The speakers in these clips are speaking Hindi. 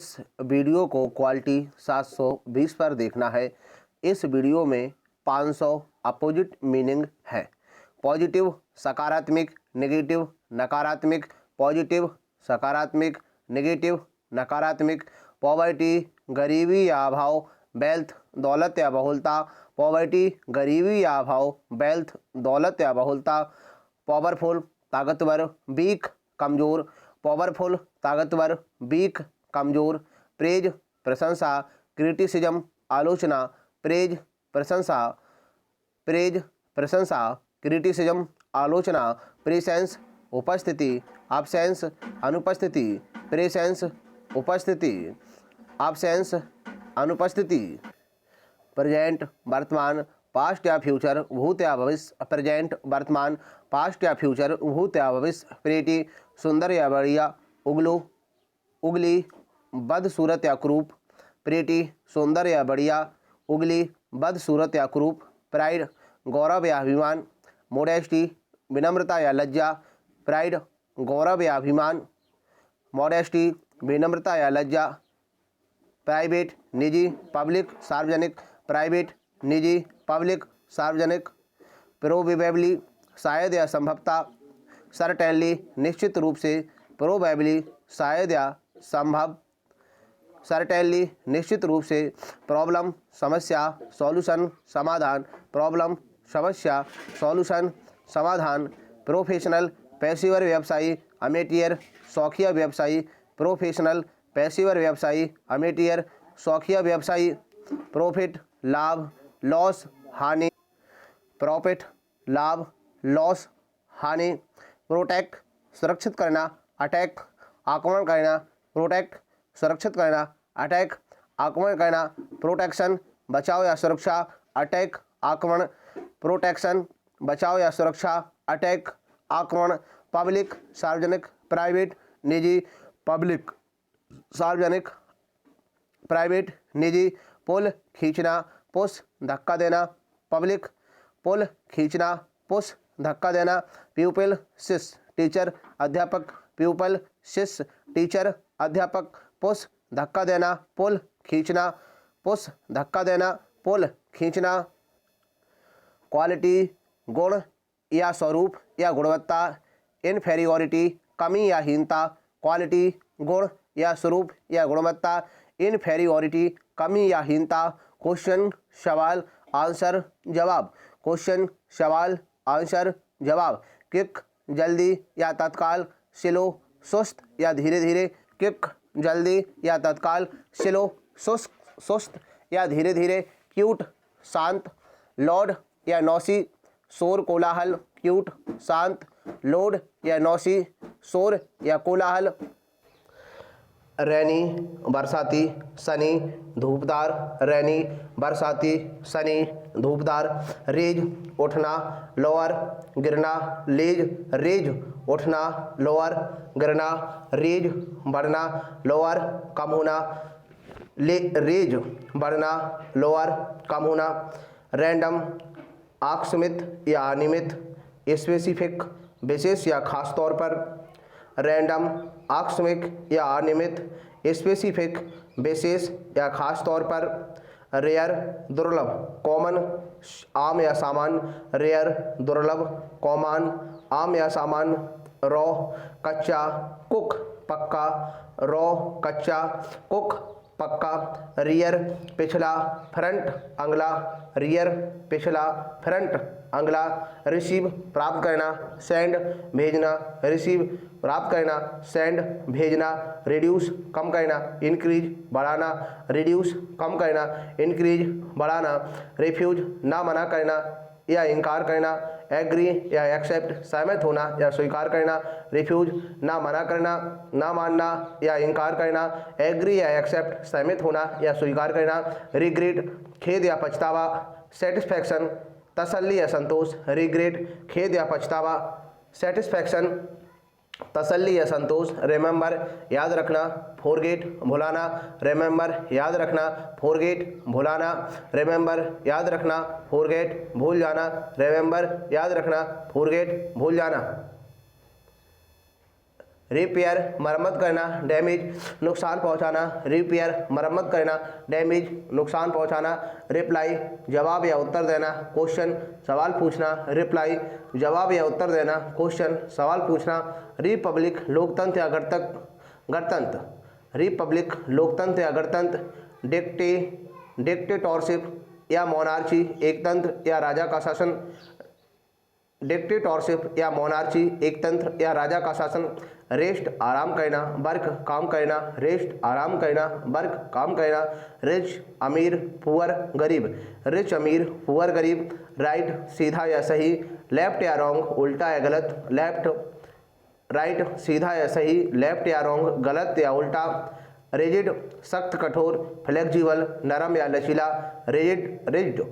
इस वीडियो को क्वालिटी 720 पर देखना है। इस वीडियो में 500 अपोजिट मीनिंग है। पॉजिटिव सकारात्मक, नेगेटिव नकारात्मक, पॉजिटिव सकारात्मक, नेगेटिव नकारात्मक, पॉवर्टी गरीबी या अभाव, वेल्थ दौलत या बहुलता, पॉवर्टी गरीबी या अभाव, वेल्थ दौलत या बहुलता, पावरफुल ताकतवर, वीक कमजोर, पावरफुल ताकतवर, वीक कमजोर, प्रेज प्रशंसा, क्रिटिसिज्म आलोचना, प्रेज प्रशंसा, प्रेज प्रशंसा, क्रिटिसिज्म आलोचना, प्रेसेंस उपस्थिति, एब्सेंस अनुपस्थिति, प्रेसेंस उपस्थिति, एब्सेंस अनुपस्थिति, प्रेजेंट वर्तमान, पास्ट या फ्यूचर, भूत या भविष्य, प्रेजेंट वर्तमान, पास्ट या फ्यूचर, भूत या भविष्य, प्रेटी सुंदर या बढ़िया, उगलू उगली बदसूरत या क्रूप, प्रेटी सुंदर या बढ़िया, उगली बदसूरत या क्रूप, प्राइड गौरव या अभिमान, मोडेस्टी विनम्रता या लज्जा, प्राइड गौरव या अभिमान, मोडेस्टी विनम्रता या लज्जा, प्राइवेट निजी, पब्लिक सार्वजनिक, प्राइवेट निजी, पब्लिक सार्वजनिक, प्रोबेबली शायद या संभवतः, सर्टेनली निश्चित रूप से, प्रोबेबली शायद या संभव, सर्टेनली निश्चित रूप से, प्रॉब्लम समस्या, सॉल्यूशन समाधान, प्रॉब्लम समस्या, सॉल्यूशन समाधान, प्रोफेशनल पेशेवर व्यवसायी, अमेटियर शौकिया व्यवसायी, प्रोफेशनल पेशेवर व्यवसायी, अमेटियर शौकिया व्यवसायी, प्रॉफिट लाभ, लॉस हानि, प्रॉफिट लाभ, लॉस हानि, प्रोटेक्ट सुरक्षित करना, अटैक आक्रमण करना, प्रोटेक्ट सुरक्षित करना, अटैक आक्रमण करना, प्रोटेक्शन बचाव या सुरक्षा, अटैक आक्रमण, प्रोटेक्शन बचाव या सुरक्षा, अटैक आक्रमण, पब्लिक सार्वजनिक, प्राइवेट निजी, पब्लिक सार्वजनिक, प्राइवेट निजी, पुल खींचना, पुश धक्का देना, पब्लिक पुल खींचना, पुश धक्का देना, प्यूपिल शिष्य टीचर अध्यापक, प्यूपल शिष्य टीचर अध्यापक, पुश धक्का देना, पुल खींचना, पुश धक्का देना, पुल खींचना, क्वालिटी गुण या स्वरूप या गुणवत्ता, इन्फेरियोरिटी कमी या हीनता, क्वालिटी गुण या स्वरूप या गुणवत्ता, इन्फेरियोरिटी कमी या हीनता, क्वेश्चन सवाल आंसर जवाब, क्वेश्चन सवाल आंसर जवाब, क्विक जल्दी या तत्काल, स्लो सुस्त या धीरे धीरे, क्विक जल्दी या तत्काल, स्लो सुस्त या धीरे धीरे, क्यूट शांत, लॉड या नौसी, शोर कोलाहल, क्यूट शांत, लोड या नौसी, शोर या कोलाहल, रैनी बरसाती, सनी धूपदार, रैनी बरसाती, सनी धूपदार, रेज उठना, लोअर गिरना, लेज रेज उठना, लोअर गिरना, रेज बढ़ना, लोअर कम होना, रेज बढ़ना, लोअर कम होना, रैंडम आकस्मिक या अनियमित, स्पेसिफिक विशेष या खास तौर पर, रैंडम आकस्मिक या अनियमित, स्पेसिफिक विशेष या खास तौर पर, रेयर दुर्लभ, कॉमन आम या सामान्य, रेयर दुर्लभ, कॉमन आम या सामान्य, रॉ कच्चा, कुक पक्का, रॉ कच्चा, कुक पक्का, रियर पिछला, फ्रंट अगला, रियर पिछला, फ्रंट अगला, रिसीव प्राप्त करना, सेंड भेजना, रिसीव प्राप्त करना, सेंड भेजना, रिड्यूस कम करना, इंक्रीज बढ़ाना, रिड्यूस कम करना, इंक्रीज बढ़ाना, रिफ्यूज ना मना करना या इनकार करना, एग्री या एक्सेप्ट सहमत होना या स्वीकार करना, रिफ्यूज ना मना करना, ना मानना या इनकार करना, एग्री या एक्सेप्ट सहमत होना या स्वीकार करना, रिग्रेट खेद या पछतावा, सेटिस्फैक्शन तसल्ली या संतोष, रिग्रेट खेद या पछतावा, सेटिस्फैक्शन तसल्ली या संतोष, रिमेंबर याद रखना, फॉरगेट भुलाना, रिमेंबर याद रखना, फॉरगेट भुलाना, रिमेंबर याद रखना, फॉरगेट भूल जाना, रिमेंबर याद रखना, फॉरगेट भूल जाना, रिपेयर मरम्मत करना, डैमेज नुकसान पहुंचाना, रिपेयर मरम्मत करना, डैमेज नुकसान पहुंचाना, रिप्लाई जवाब या उत्तर देना, क्वेश्चन सवाल पूछना, रिप्लाई जवाब या उत्तर देना, क्वेश्चन सवाल पूछना, रिपब्लिक लोकतंत्र या गणतंत्र, रिपब्लिक लोकतंत्र या गणतंत्र, डिक्टेटरशिप या मोनार्ची एकतंत्र या राजा का शासन, डिक्टेटरशिप या मोनार्ची एकतंत्र या राजा का शासन, रेस्ट आराम करना, वर्क काम करना, रेस्ट आराम करना, वर्क काम करना, रिच अमीर पुअर गरीब, रिच अमीर पुअर गरीब, राइट सीधा या सही, लेफ्ट या रॉन्ग उल्टा या गलत, लेफ्ट राइट सीधा या सही, लेफ्ट या रॉन्ग गलत या उल्टा, रिजिड सख्त कठोर, फ्लेक्सिबल नरम या लचीला, रिजिड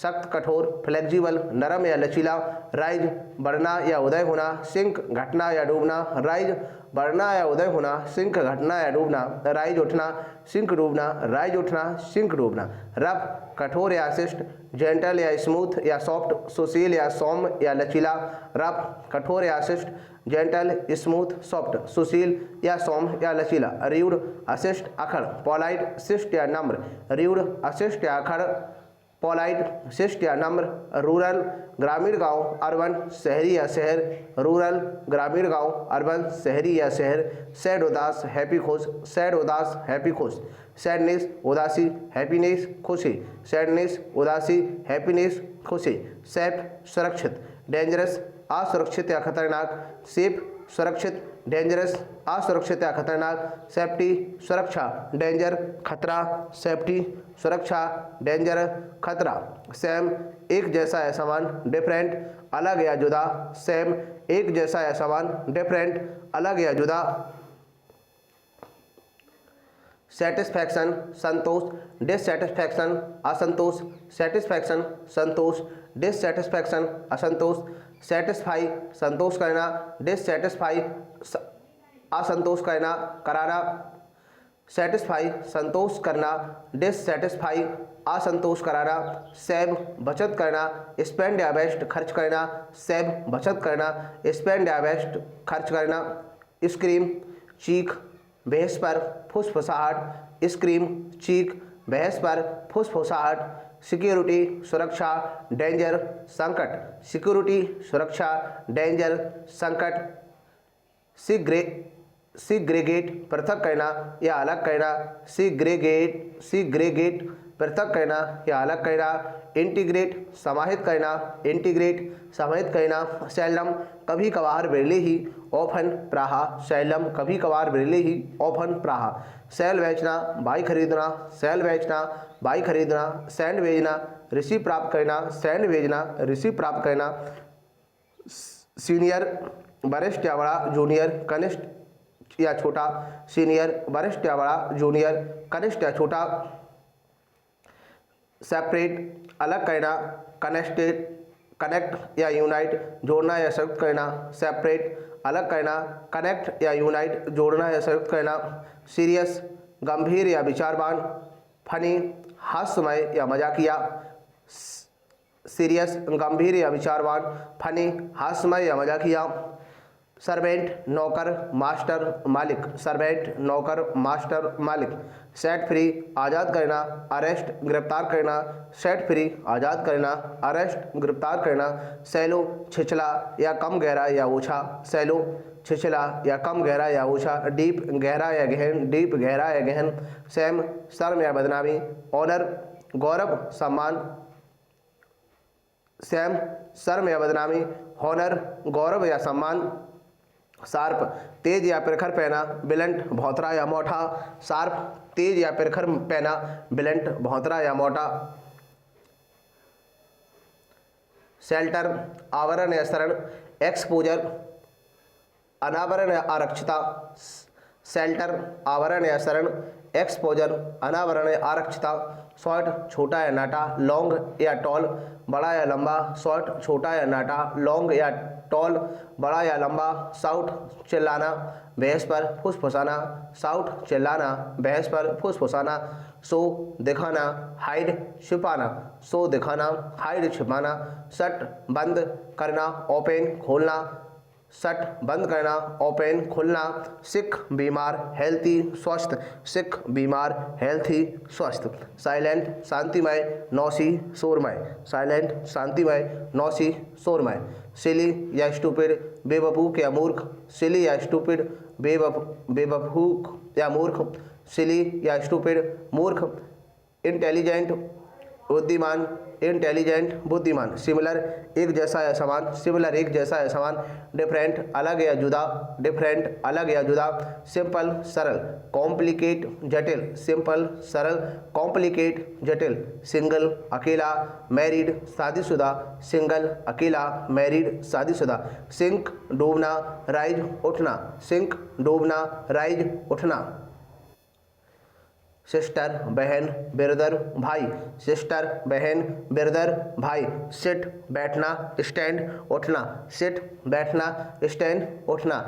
सख्त कठोर, फ्लेक्सिबल नरम या लचीला, राइज बढ़ना या उदय होना, सिंक घटना या डूबना, राइज बढ़ना या उदय होना, सिंक घटना या डूबना, राइज उठना, सिंक डूबना, राइज उठना, सिंक डूबना, रफ कठोर या शिष्ट, जेंटल या स्मूथ या सॉफ्ट, सुशील या सौम्य या लचीला, रफ कठोर या शिष्ट, जेंटल स्मूथ सॉफ्ट, सुशील या सौम्य या लचीला, र्यूड अशिष्ट अखड़, पोलाइट शिष्ट या नम्र, र्यूड अशिष्ट या अखड़, पोलाइट शिष्ट या नम्र, रूरल ग्रामीण गांव, अर्बन शहरी या शहर, रूरल ग्रामीण गांव, अर्बन शहरी या शहर, सैड उदास हैप्पी खुश, सैड उदास हैप्पी खुश, सैडनेस उदासी, हैप्पीनेस खुशी, सैडनेस उदासी, हैप्पीनेस खुशी, सेफ सुरक्षित, डेंजरस असुरक्षित या खतरनाक, सेफ सुरक्षित, डेंजरस असुरक्षित या खतरनाक, सेफ्टी सुरक्षा, डेंजर खतरा, सेफ्टी सुरक्षा, डेंजर खतरा, सेम एक जैसा या समान, डिफरेंट अलग या जुदा, सेम एक जैसा या समान, डिफरेंट अलग या जुदा, सेटिस्फैक्शन संतोष, डिससेटिस्फैक्शन असंतोष, सेटिस्फैक्शन संतोष, डिससेटिस्फैक्शन असंतोष, सेटिस्फाई संतोष करना, डिससेटिस्फाई असंतोष करना कराना, सेटिस्फाई संतोष करना, डिससेटिस्फाई असंतोष कराना, सेव बचत करना, स्पेंड या वेस्ट खर्च करना, सेव बचत करना, स्पेंड या वेस्ट खर्च करना, स्क्रीम चीख बहस पर फुसफुसाहट, स्क्रीम चीख बहस पर फुसफुसाहट, सिक्योरिटी सुरक्षा, डेंजर संकट, सिक्योरिटी सुरक्षा, डेंजर संकट, सिग्रेगेट पृथक करना या अलग करना, सिग्रेगेट पृथक करना या अलग करना, इंटीग्रेट समाहित करना, इंटीग्रेट समाहित करना, सेल्डम कभी कभार बिरले ही, ऑफन प्राहा, सेल्डम कभी कभार बिरले ही, ऑफन प्राहा, सेल बेचना बाई खरीदना, सेल बेचना बाई खरीदना, सैंड भेजना रिसीव प्राप्त करना, सैंड भेजना रिसीव प्राप्त करना, सीनियर वरिष्ठ या बड़ा, जूनियर कनिष्ठ या छोटा, सीनियर वरिष्ठ या बड़ा, जूनियर कनिष्ठ या छोटा, सेपरेट अलग करना, कनेक्ट या यूनाइट जोड़ना या संयुक्त करना, सेपरेट अलग करना, कनेक्ट या यूनाइट जोड़ना या संयुक्त करना, सीरियस गंभीर या विचारवान, फनी हास्यमय या मजाकिया, सीरियस गंभीर या विचारवान, फनी हास्यमय या मजाकिया, सर्वेंट नौकर मास्टर मालिक, सर्वेंट नौकर मास्टर मालिक, सेट फ्री आज़ाद करना, अरेस्ट गिरफ्तार करना, सेट फ्री आज़ाद करना, अरेस्ट गिरफ्तार करना, सैलो छिछला या कम गहरा या ऊंचा, सैलो छिछला या कम गहरा या ऊंचा, डीप गहरा या गहन, डीप गहरा या गहन, सैम शर्म या बदनामी, ऑनर गौरव सम्मान, सैम शर्म या बदनामी, हॉनर गौरव या सम्मान, शार्प तेज या प्रखर पहना, बिलंट भौतरा या मोटा, शार्प तेज या प्रखर पहना, बिलंट भौतरा या मोटा, शेल्टर आवरण या शरण, एक्सपोजर अनावरण या आरक्षिता, शेल्टर आवरण या शरण, एक्सपोजर अनावरण या आरक्षिता, शॉर्ट छोटा या नाटा, लॉन्ग या टॉल, बड़ा या लंबा, शॉर्ट छोटा या नाटा, लॉन्ग या टॉल, बड़ा या लंबा, साउट चिल्लाना, बहस पर फुसफुसाना, साउट चिल्लाना, बहस पर फुसफुसाना, सो दिखाना, हाइड छिपाना, सो दिखाना, हाइड छिपाना, शट बंद करना, ओपन खोलना, शट बंद करना, ओपन खुलना, सिक बीमार, हेल्थी स्वस्थ, सिक बीमार, हेल्थी स्वस्थ, साइलेंट शांतिमय, नौसी शोरमय, साइलेंट शांतिमय, नौसी शोरमय, सिली या स्टूपिड बेवकूफ या मूर्ख, सिली या स्टूपिड बेवकूफ या मूर्ख, सिली या स्टूपिड मूर्ख, इंटेलिजेंट बुद्धिमान, इंटेलिजेंट बुद्धिमान, सिमिलर एक जैसा या समान, सिमिलर एक जैसा या समान, डिफरेंट अलग या जुदा, डिफरेंट अलग या जुदा, सिंपल सरल, कॉम्प्लिकेट जटिल, सिंपल सरल, कॉम्प्लिकेट जटिल, सिंगल अकेला, मैरिड शादीशुदा, सिंगल अकेला, मैरिड शादीशुदा, सिंक डूबना, राइज उठना, सिंक डूबना, राइज उठना, सिस्टर बहन ब्रदर भाई, सिस्टर बहन ब्रदर भाई, सिट बैठना, स्टैंड उठना, सिट बैठना, स्टैंड उठना,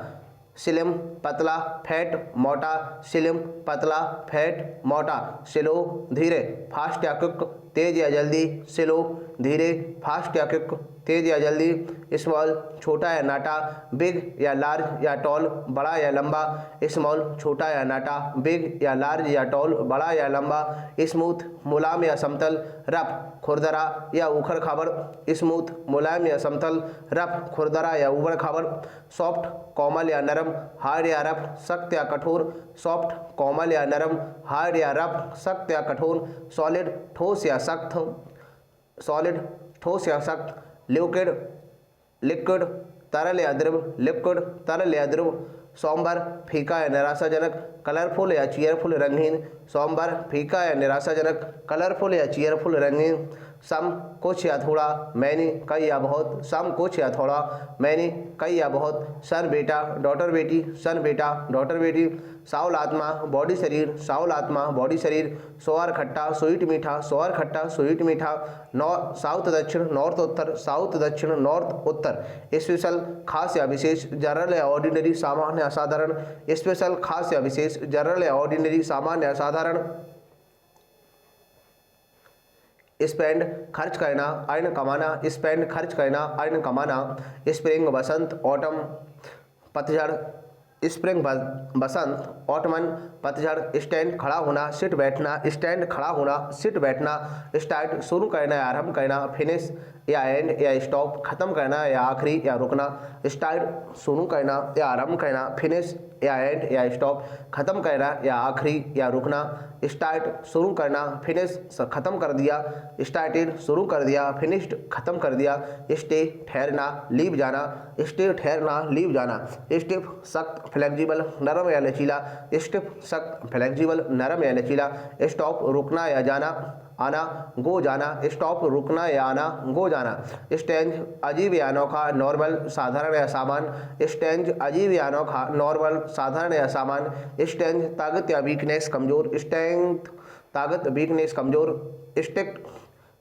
स्लिम पतला, फैट मोटा, स्लिम पतला, फैट मोटा, स्लो धीरे, फास्ट या क्विक तेज या जल्दी, स्लो धीरे, फास्ट या क्विक तेज या जल्दी, स्मॉल छोटा या नाटा, बिग या लार्ज या टॉल बड़ा या लंबा, स्मॉल छोटा या नाटा, बिग या लार्ज या टॉल बड़ा या लंबा, स्मूथ मुलायम या समतल, रफ खुरदरा या उखड़ खाबड़, स्मूथ मुलायम या समतल, रफ खुरदरा या उबड़ खाबड़, सॉफ्ट कोमल या नरम, हार्ड या रफ, सख्त या कठोर, सॉफ्ट कोमल या नरम, हार्ड या रफ, सख्त या कठोर, सॉलिड ठोस या सख्त, सॉलिड ठोस या सख्त, लिक्विड लिक्विड तरल या द्रव, लिक्विड तरल या द्रव, सोमवार फीका या निराशाजनक, कलरफुल या चीयरफुल रंगीन, सोमवार फीका या निराशाजनक, कलरफुल या चीयरफुल रंगीन, सम कुछ या थोड़ा, मैनी कई या बहुत, सम कुछ या थोड़ा, मैनी कई या बहुत, सन बेटा डॉटर बेटी, सन बेटा डॉटर बेटी, साउल आत्मा बॉडी शरीर, साउल आत्मा बॉडी शरीर, सोअर खट्टा स्वीट मीठा, सोअर खट्टा स्वीट मीठा, साउथ दक्षिण नॉर्थ उत्तर, साउथ दक्षिण नॉर्थ उत्तर, स्पेशल खास या विशेष, जनरल या ऑर्डिनरी सामान्य असाधारण, स्पेशल खास या विशेष, जनरल या ऑर्डिनरी सामान्य असाधारण, स्पेंड खर्च करना, अर्न कमाना, स्पेंड खर्च करना, अर्न कमाना, स्प्रिंग बसंत, ऑटम पतझड़, स्प्रिंग बसंत, ऑटमन पतझड़, स्टैंड खड़ा होना, सिट बैठना, स्टैंड खड़ा होना, सिट बैठना, स्टार्ट शुरू करना या आरंभ करना, फिनिश या एंड या स्टॉप खत्म करना या आखिरी या रुकना, स्टार्ट शुरू करना या आरंभ करना, फिनिश या एंड या स्टॉप खत्म करना या आखिरी या रुकना, स्टार्ट शुरू करना, फिनिश खत्म कर दिया, स्टार्टेड शुरू कर दिया, फिनिश्ड खत्म कर दिया, स्टे ठहरना, लीव जाना, स्टे ठहरना, लीव जाना, स्टिफ सख्त फ्लेक्सिबल नरम या लचीला, स्टिफ सख्त फ्लेक्सिबल नरम या लचीला, स्टॉप रुकना या जाना आना, गो जाना, स्टॉप रुकना या आना, गो जाना, स्टेंज अजीब या अनोखा, नॉर्मल साधारण या सामान्य, स्टेंज अजीब या अनोखा, नॉर्मल साधारण या सामान्य, स्टेंज ताकत या वीकनेस कमजोर, स्ट्रेंथ ताकत वीकनेस कमजोर, स्ट्रिक्ट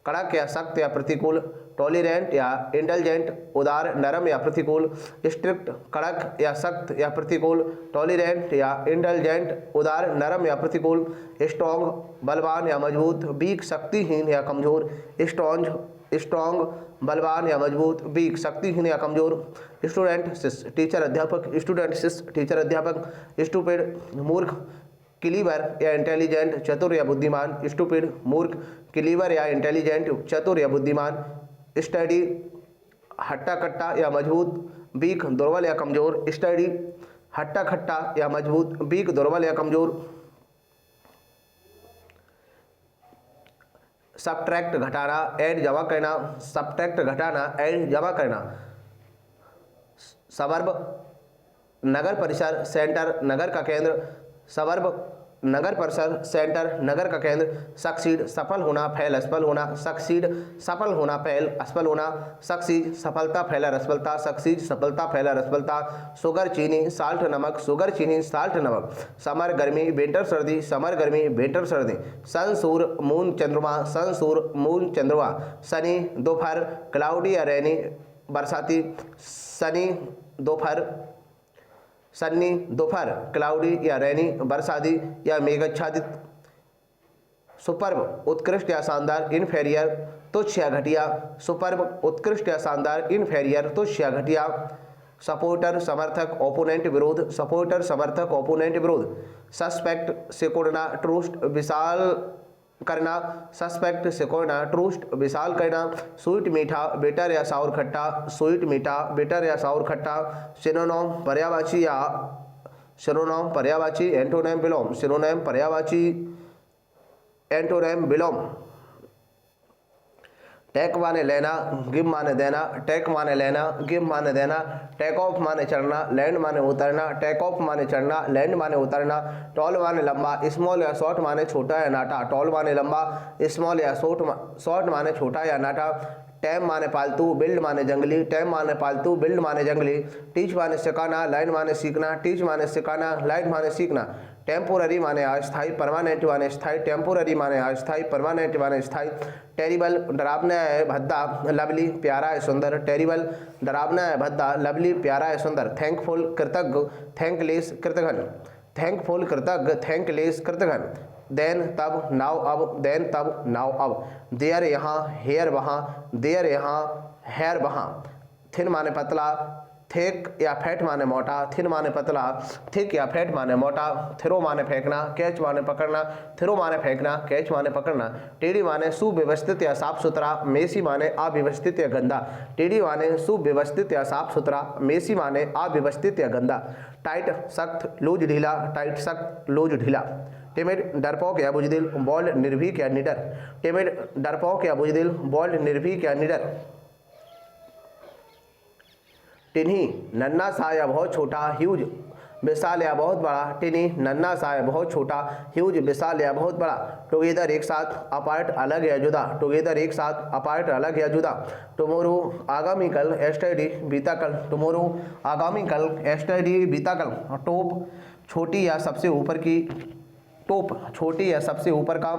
कड़क या सख्त या प्रतिकूल, टॉलरेंट या इंटेलिजेंट उदार नरम या प्रतिकूल, स्ट्रिक्ट कड़क या सख्त या प्रतिकूल, टॉलरेंट या इंटेलिजेंट उदार नरम या प्रतिकूल, स्ट्रॉन्ग बलवान या मजबूत, वीक शक्तिहीन या कमजोर, स्ट्रॉन्ग बलवान या मजबूत, वीक शक्तिहीन या कमजोर, स्टूडेंट शिष्य टीचर अध्यापक, स्टूडेंट शिष्य टीचर अध्यापक, स्टूपिड मूर्ख, क्लीवर या इंटेलिजेंट चतुर या बुद्धिमान, स्टूपिड मूर्ख, क्लीवर या इंटेलिजेंट चतुर या बुद्धिमान, स्टडी हट्टा कट्टा या मजबूत, वीक दुर्बल या कमजोर, स्टडी हट्टा खट्टा या मजबूत, वीक दुर्बल या कमजोर, सबट्रैक्ट घटाना, ऐड जमा करना, सबट्रैक्ट घटाना, ऐड जमा करना, सबर्ब नगर परिसर सेंटर नगर का केंद्र, सबर्ब नगर परिसर सेंटर नगर का केंद्र, सक्सीड सफल होना, फैल असफल होना, सक्सीड सफल होना, फैल असफल होना, सक्सीड सफलता फैला असफलता, सक्सीड सफलता फैला असफलता, शुगर चीनी साल्ट नमक, शुगर चीनी साल्ट नमक, समर गर्मी विंटर सर्दी, समर गर्मी विंटर सर्दी, सन सूर मून चंद्रमा, सन सूर मून चंद्रमा, सनी दोपहर क्लाउडी या रैनी बरसाती, सनी दोपहर सन्नी दोपहर क्लाउडी या रैनी बरसाती या मेघाच्छादित, सुपर्ब उत्कृष्ट या शानदार, इनफेरियर तुच्छ या घटिया, सुपर्ब उत्कृष्ट या शानदार, इनफेरियर तुच्छ या घटिया, सपोर्टर समर्थक ओपोनेंट विरोध, सपोर्टर समर्थक ओपोनेंट विरोध। सस्पेक्ट सिकुड़ना ट्रूस्ट विशाल करना, सस्पेक्ट सिकुड़ना ट्रूस्ट विशाल करना। स्वीट मीठा बेटर या साउर खट्टा, स्वीट मीठा बेटर या साउर खट्टा। सिनोनिम पर्यायवाची या सिनोनिम पर्यायवाची एंटोनिम विलोम, सिनोनिम पर्यायवाची एंटोनिम विलोम। टेक माने लेना, गिव माने देना, टेक माने लेना, गिव माने देना। टेक ऑफ माने चढ़ना, लैंड माने उतरना, टेक ऑफ माने चढ़ना, लैंड माने उतरना। टॉल माने लंबा, स्मॉल या शॉर्ट माने छोटा या नाटा, टॉल माने लंबा, स्मॉल या शॉर्ट माने छोटा या नाटा। टैम माने पालतू, बिल्ड माने जंगली, टैम माने पालतू, बिल्ड माने जंगली। टीच माने सिखाना, लाइन माने सीखना, टीच माने सिखाना, लाइन माने सीखना। टेम्पोररी माने अस्थायी, परमानेंट माने स्थायी, टेम्पोररी माने अस्थायी, परमानेंट माने स्थायी। टेरिबल डरावना है भद्दा, लवली प्यारा है सुंदर, टेरिबल डरावना है भद्दा, लवली प्यारा है सुंदर। थैंकफुल कृतज्ञ, थैंकलेस कृतघ्न, थैंकफुल कृतज्ञ, थैंकलेस कृतघ्न। देन तब, नाउ अब, देन तब, नाउ अब। देयर यहाँ, हेयर वहाँ, देयर यहाँ, हेयर वहाँ। थिन माने पतला, थिक या फैट माने मोटा, थिन माने पतला, थिक या फैट माने मोटा। थ्रो माने फेंकना, कैच माने पकड़ना, थ्रो माने फेंकना, कैच माने पकड़ना। टेढ़ी माने सुव्यवस्थित या साफ सुथरा, मेसी माने अव्यवस्थित या गंदा, टेढ़ी माने सुव्यवस्थित या साफ सुथरा, मेसी माने अव्यवस्थित या गंदा। टाइट सख्त, लूज ढीला, टाइट सख्त, लूज ढीला। टिमिड डरपोक या बुजदिल, बोल्ड निर्भीक या निडर, टिमिड डरपोक या बुजदिल, बोल्ड निर्भीक या निडर। टिन्ही नन्ना सा या बहुत छोटा, ह्यूज विशाल या बहुत बड़ा, टिन्ही नन्ना सा या बहुत छोटा, ह्यूज विशाल या बहुत बड़ा। टुगेदर एक साथ, अपार्ट अलग या जुदा, टुगेदर एक साथ, अपार्ट अलग या जुदा। टुमोरो आगामी कल, एस्टरडे बीता कल, टुमोरो आगामी कल, एस्टरडे बीता कल। टॉप छोटी या सबसे ऊपर की, टॉप छोटी या सबसे ऊपर का।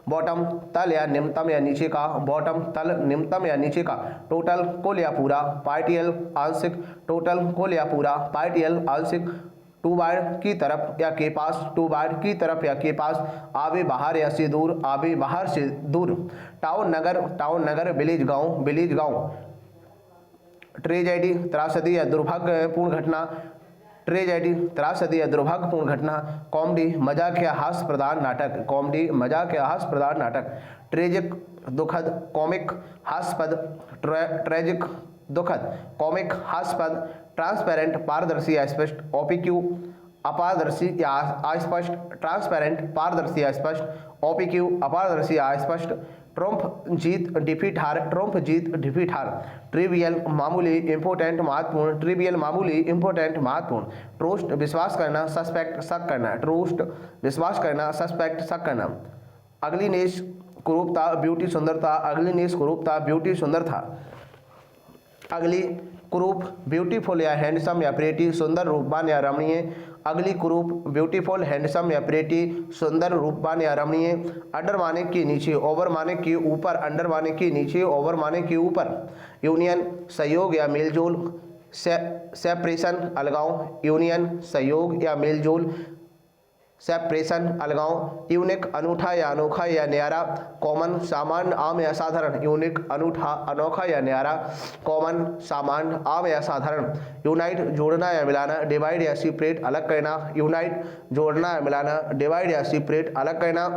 बॉटम तल या निम्नतम या नीचे का, बॉटम तल निम्नतम या नीचे का। टोटल कुल या पूरा, पार्टियल आंशिक, टोटल कुल या पूरा, पार्टियल आंशिक। टू बार की तरफ या के पास, टू बार की तरफ या के पास। आगे बाहर या से दूर, आगे बाहर से दूर। टाउन नगर, टाउन नगर। विलेज गांव, विलेज गांव। ट्रेजेडी त्रासदी या दुर्भाग्यपूर्ण घटना, ट्रेजेडी त्रासदी या दुर्भाग्यपूर्ण घटना। कॉमेडी मजाक या हास्य प्रधान नाटक, कॉमेडी मजाक या हास्य प्रधान नाटक। ट्रेजिक दुखद, कॉमिक हास्यपद, ट्रेजिक दुखद, कॉमिक हास्यपद। ट्रांसपेरेंट पारदर्शी या स्पष्ट, ओपीक्यू अपारदर्शी या अस्पष्ट, ट्रांसपेरेंट पारदर्शी या स्पष्ट, ओपीक्यू अपारदर्शी या स्पष्ट। ट्रम्प जीत डिफीट हार, ट्रम्प जीत डिफीट हार। ट्रिवियल मामूली, इंपोर्टेंट महत्वपूर्ण, ट्रिवियल मामूली, इंपोर्टेंट महत्वपूर्ण। ट्रूस्ट विश्वास करना, सस्पेक्ट शक करना, ट्रूस्ट विश्वास करना, सस्पेक्ट शक करना। अगलीनेस कुरूपता, ब्यूटी सुंदरता, अगलीनेस कुरूपता, ब्यूटी सुंदरता। अगली कुरूप ब्यूटीफुल या हैंडसम या प्रेटी, सुंदर रूपवान या रमणीय। अगली कुरूप ब्यूटीफुल हैंडसम या प्रेटी, सुंदर रूपवान या रमणीय। अंडर माने के नीचे, ओवर माने के ऊपर, अंडर माने के नीचे, ओवर माने के ऊपर। यूनियन सहयोग या मेलजोल, सेपरेशन अलगाव, यूनियन सहयोग या मेलजोल, सेपरेशन अलगाव। यूनिक अनूठा या अनोखा या न्यारा, कॉमन सामान्य आम या साधारण, यूनिक अनूठा अनोखा या न्यारा, कॉमन सामान्य आम या साधारण। यूनाइट जोड़ना या मिलाना, डिवाइड या सेपरेट अलग करना, यूनाइट जोड़ना या मिलाना, डिवाइड या सेपरेट अलग करना।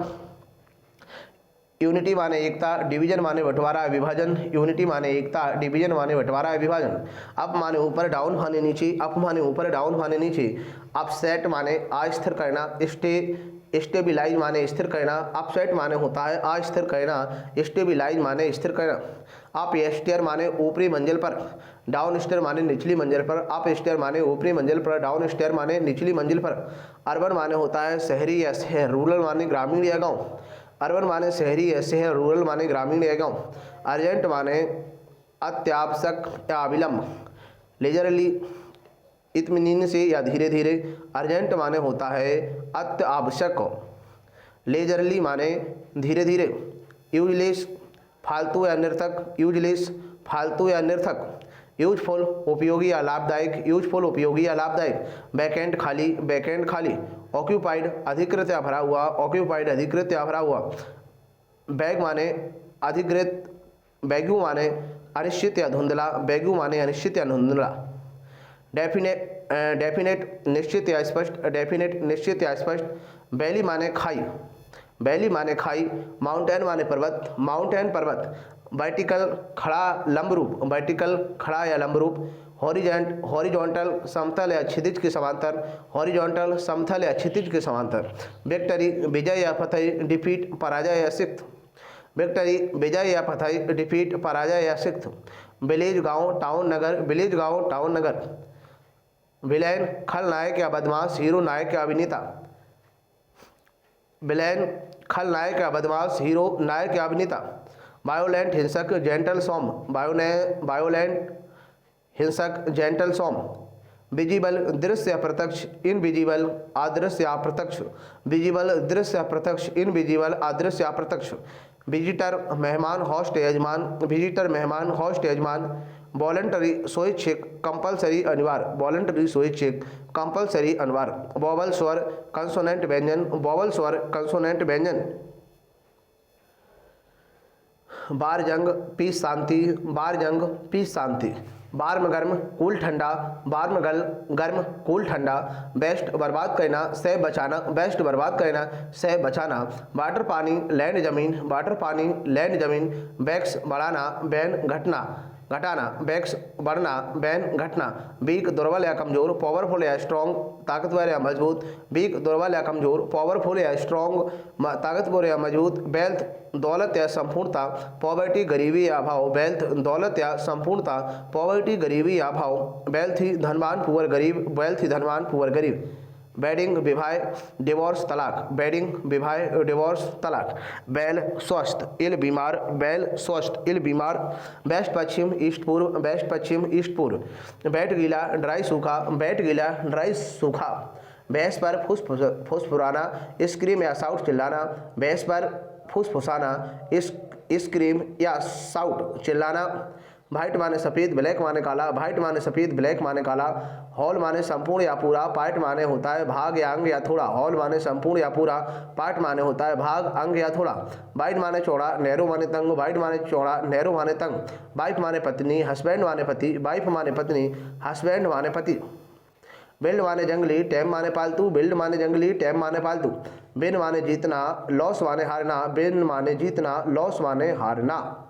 यूनिटी माने एकता, डिवीजन माने बंटवारा विभाजन, यूनिटी माने एकता, डिवीजन माने बंटवारा विभाजन। अप माने ऊपर, डाउन माने नीचे, अप माने ऊपर, डाउन माने नीचे। अपसेट माने अस्थिर करना, स्टेबिलाइज माने स्थिर करना, अपसेट माने होता है अस्थिर करना, स्टेबिलाइज माने स्थिर करना। अप स्टेयर माने ऊपरी मंजिल पर, डाउन स्टेयर माने निचली मंजिल पर, अप स्टेयर माने ऊपरी मंजिल पर, डाउन स्टेयर माने निचली मंजिल पर। अर्बन माने होता है शहरी या शहर, रूरल माने ग्रामीण या गाँव, अर्बन माने शहरी या शहर, रूरल माने ग्रामीण या गाँव। अर्जेंट माने अत्यावश्यक या विलम्ब, लेजरली इत्मीनान से या धीरे धीरे। अर्जेंट माने होता है अत्यावश्यक, लेजरली माने धीरे धीरे। यूजलेस फालतू या निर्थक, यूजलेस फालतू या निर्थक। यूजफुल उपयोगी या लाभदायक, यूजफुल उपयोगी या लाभदायक। वैकेंट खाली, वैकेंट खाली। ऑक्यूपाइड अधिकृत या भरा हुआ, ऑक्यूपाइड अधिकृत या भरा हुआ। बैग माने अधिकृत, बैग्यू माने अनिश्चित या धुंधला, बैग्यू माने अनिश्चित या धुंधला। डेफिनेट निश्चित या स्पष्ट, डेफिनेट निश्चित या स्पष्ट। वैली माने खाई, वैली माने खाई। माउंटेन माने पर्वत, माउंटेन पर्वत। वर्टिकल खड़ा लंब रूप, वर्टिकल खड़ा या लंब रूप। हॉरिजॉन्टल समतल या क्षितिज के समांतर, हॉरिजॉन्टल समतल या क्षितिज के समांतर। विक्ट्री विजय या फतह, डिफीट पराजय या शिक्त, विक्ट्री विजय या फतह, डिफीट पराजय या शिक्त। विलेज गांव टाउन नगर, विलेज गांव टाउन नगर। विलेन खलनायक या बदमाश, हीरो नायक या अभिनेता। विलेन खलनायक या बदमाश, हीरो नायक या अभिनेता। वायोलेंट हिंसक, जेंटल सॉम, वायोलेंट हिंसक, जेंटल सॉम। विजिबल दृश्य या प्रत्यक्ष, इनविजिबल अदृश्य या प्रत्यक्ष। विजिबल दृश्य या प्रत्यक्ष, इनविजिबल अदृश्य या प्रत्यक्ष। विजिटर मेहमान, होस्ट यजमान, विजिटर मेहमान, होस्ट यजमान। वॉलंटरी स्वैच्छिक, कंपलसरी अनिवार्य, वॉलंटरी स्वैच्छिक, कंपलसरी अनिवार्य। वॉवल स्वर कंसोनेंट व्यंजन, वॉवल स्वर कंसोनेंट व्यंजन। बार जंग पीस शांति, बार जंग पीस शांति। बार्म गर्म कूल ठंडा, बार्म गर्म कूल ठंडा। बेस्ट बर्बाद करना, से बचाना, बेस्ट बर्बाद करना, से बचाना। वाटर पानी, लैंड जमीन, वाटर पानी, लैंड जमीन। बैक्स बढ़ाना, बैन घटना, घटाना। बैक्स बढ़ना, बैन घटना। वीक दुर्बल या कमजोर, पावरफुल या स्ट्रॉन्ग, ताकतवर या मजबूत। वीक दुर्बल या कमजोर, पावरफुल या स्ट्रॉन्ग, ताकतवर या मजबूत। वेल्थ दौलत या संपूर्णता, पॉवर्टी गरीबी या अभाव। वेल्थ दौलत या संपूर्णता, पॉवर्टी गरीबी या अभाव। वेल्थी धनवान पुअर गरीब, वेल्थी धनवान पुअर गरीब। वेडिंग विवाह, डिवोर्स तलाक, वेडिंग विवाह, डिवोर्स तलाक। बैल स्वस्थ, इल बीमार, बैल स्वस्थ, इल बीमार। वेस्ट पश्चिम ईस्ट पूर्व, वेस्ट पश्चिम ईस्ट पूर्व। बैट गीला ड्राई सूखा, बैट गीला ड्राई सूखा। भैंस पर फुसफुराना, स्क्रीम या साउट चिल्लाना। भैंस पर फुसफुसाना, स्क्रीम या साउट चिल्लाना। वाइट माने सफ़ेद, ब्लैक माने काला, वाइट माने सफ़ेद, ब्लैक माने काला। हॉल माने संपूर्ण या पूरा, पार्ट माने होता है भाग या अंग या थोड़ा। हॉल माने संपूर्ण या पूरा, पार्ट माने होता है भाग, अंग या थोड़ा। वाइड माने चौड़ा, नैरो माने तंग, वाइड माने चौड़ा, नैरो माने तंग। वाइफ माने पत्नी, हस्बैंड माने पति, वाइफ माने पत्नी, हस्बैंड माने पति। बिल्ड माने जंगली, टैम माने पालतू, बिल्ड माने जंगली, टैम माने पालतू। विन माने जीतना, लॉस माने हारना, विन माने जीतना, लॉस माने हारना।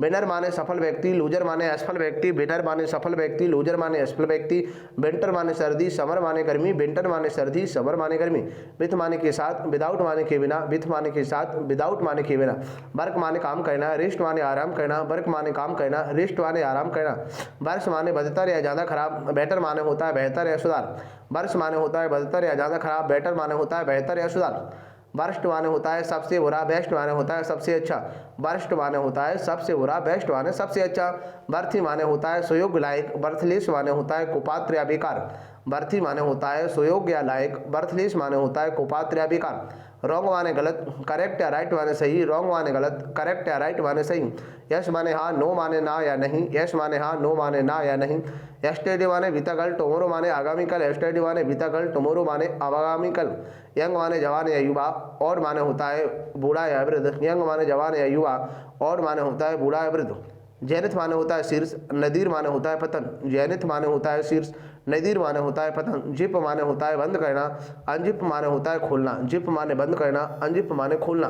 विनर माने सफल व्यक्ति, लूजर माने असफल व्यक्ति। विनर माने सफल व्यक्ति, लूजर माने असफल व्यक्ति। विंटर माने सर्दी, समर माने गर्मी, विंटर माने सर्दी, समर माने गर्मी। विथ माने के साथ, विदाउट माने के बिना, विथ माने के साथ, विदाउट माने के बिना। वर्क माने काम करना, रेस्ट माने आराम करना, वर्क माने काम करना, रेस्ट माने आराम करना। वर्ष माने बदतर या ज़्यादा खराब, बेटर माने होता है बेहतर या सुधार। वर्ष माने होता है बदतर या ज़्यादा खराब, बेटर माने होता है बेहतर या सुधार। वर्स्ट माने होता है सबसे बुरा, बेस्ट माने होता है सबसे अच्छा। वर्स्ट माने होता है सबसे बुरा, बेस्ट माने सबसे अच्छा। बर्थी माने होता है सुयोग्य लायक, बर्थलेस माने होता है कुपात्र या बेकार। बर्थी माने होता है सुयोग्य या लायक, बर्थलेस माने होता है कुपात्र या बेकार। रॉन्ग माने गलत, करेक्ट या राइट माने सही, रॉन्ग माने गलत, करेक्ट या राइट माने सही। यस माने हाँ, नो माने ना या नहीं, यस माने हाँ, नो माने ना या नहीं। यस्टरडे माने बीता कल, टुमारो माने आगामी कल, यस्टरडे माने बीता कल, टुमारो माने आगामी कल। यंग माने जवान या युवा, और माने होता है बूढ़ा या वृद्ध। यंग माने जवान या युवा, और माने होता है बूढ़ा या वृद्ध। जैनिथ माने होता है शीर्ष, नदीर माने होता है पतन। जैनिथ माने होता है शीर्ष, नदीर माने होता है पतन। जिप माने होता है बंद करना, अनजिप माने होता है खोलना। जिप माने बंद करना, अनजिप माने खोलना।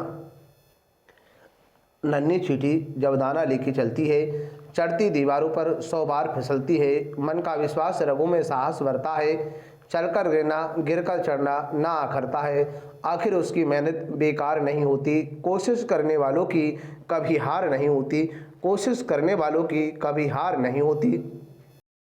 नन्ही चींटी जब दाना लेके चलती है, चढ़ती दीवारों पर 100 बार फिसलती है। मन का विश्वास रगों में साहस भरता है, चलकर गिरना, गिरकर चढ़ना ना आखरता है। आखिर उसकी मेहनत बेकार नहीं होती, कोशिश करने वालों की कभी हार नहीं होती, कोशिश करने वालों की कभी हार नहीं होती।